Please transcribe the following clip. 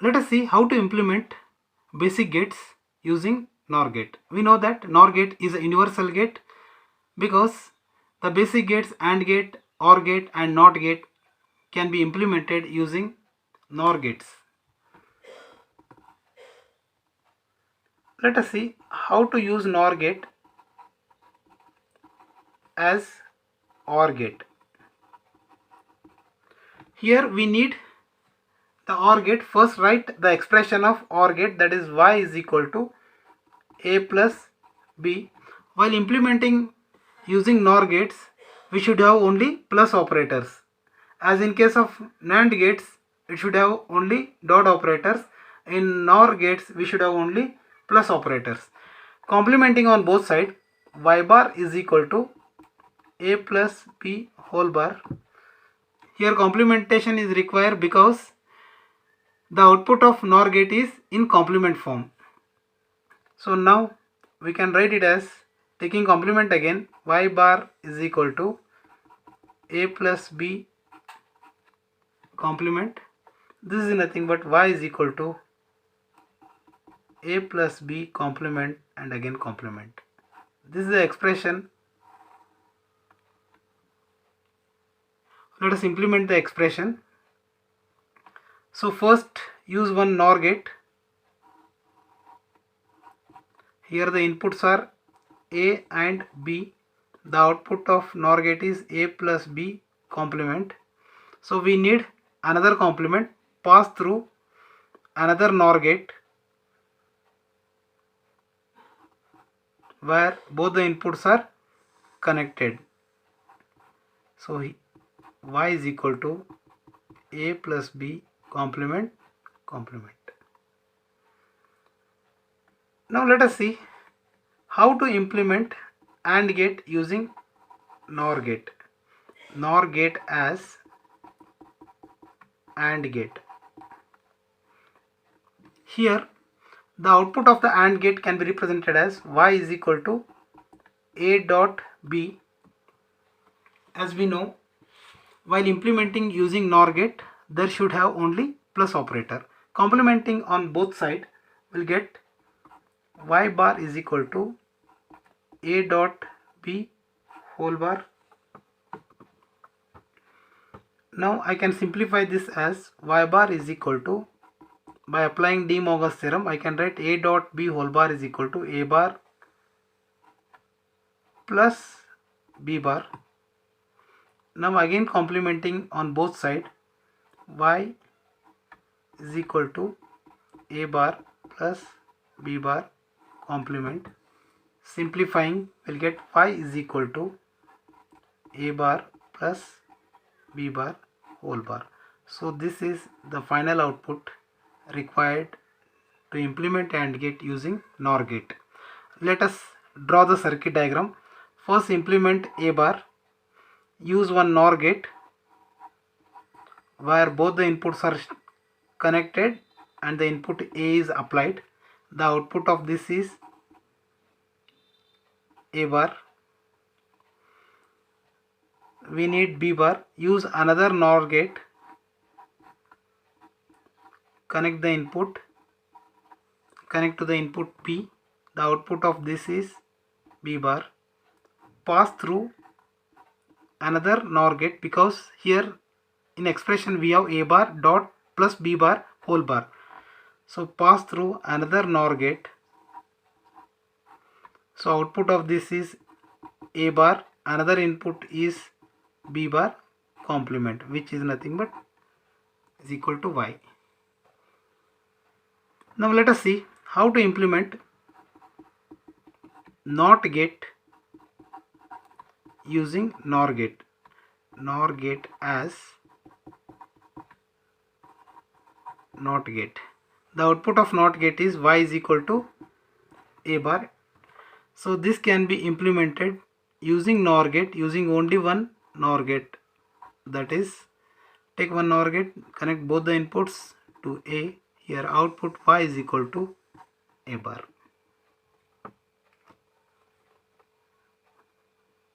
Let us see how to implement basic gates using NOR gate. We know that NOR gate is a universal gate because the basic gates AND gate, OR gate and NOT gate can be implemented using NOR gates. Let us see how to use NOR gate as OR gate. Here we need the OR gate. First write the expression of OR gate, that is y is equal to a plus b. While implementing using NOR gates, we should have only plus operators. As in case of NAND gates, it should have only dot operators. In NOR gates, we should have only plus operators. Complementing on both sides, y bar is equal to a plus b whole bar. Here complementation is required because the output of NOR gate is in complement form. So now we can write it as, taking complement again, y bar is equal to a plus b complement. This is nothing but y is equal to a plus b complement and again complement. This is the expression. Let us implement the expression. So first use one NOR gate. Here the inputs are a and b. The output of NOR gate is a plus b complement. So we need another complement pass through another NOR gate where both the inputs are connected. So y is equal to a plus b complement complement. Now let us see how to implement AND gate using NOR gate. NOR gate as AND gate. Here the output of the AND gate can be represented as y is equal to a dot b. As we know, while implementing using NOR gate, there should have only plus operator. Complementing on both sides, will get y bar is equal to a dot b whole bar. Now I can simplify this as y bar is equal to, by applying De Morgan's theorem, I can write a dot b whole bar is equal to a bar plus b bar. Now again complementing on both sides, y is equal to a bar plus b bar complement. Simplifying, we'll get y is equal to a bar plus b bar whole bar. So this is the final output required to implement AND gate using NOR gate. Let us draw the circuit diagram. First implement a bar. Use one NOR gate where both the inputs are connected and the input A is applied. The output of this is a bar. We need b bar. Use another NOR gate. Connect the input. Connect to the input P. The output of this is b bar. Pass through another NOR gate because here in expression we have a bar dot plus b bar whole bar. So pass through another NOR gate. So output of this is a bar. Another input is b bar complement, which is nothing but is equal to y. Now let us see how to implement NOT gate using NOR gate. NOR gate as NOT gate. The output of NOT gate is y is equal to a bar. So this can be implemented using NOR gate, using only one NOR gate. That is, take one NOR gate, connect both the inputs to A. Here output y is equal to a bar.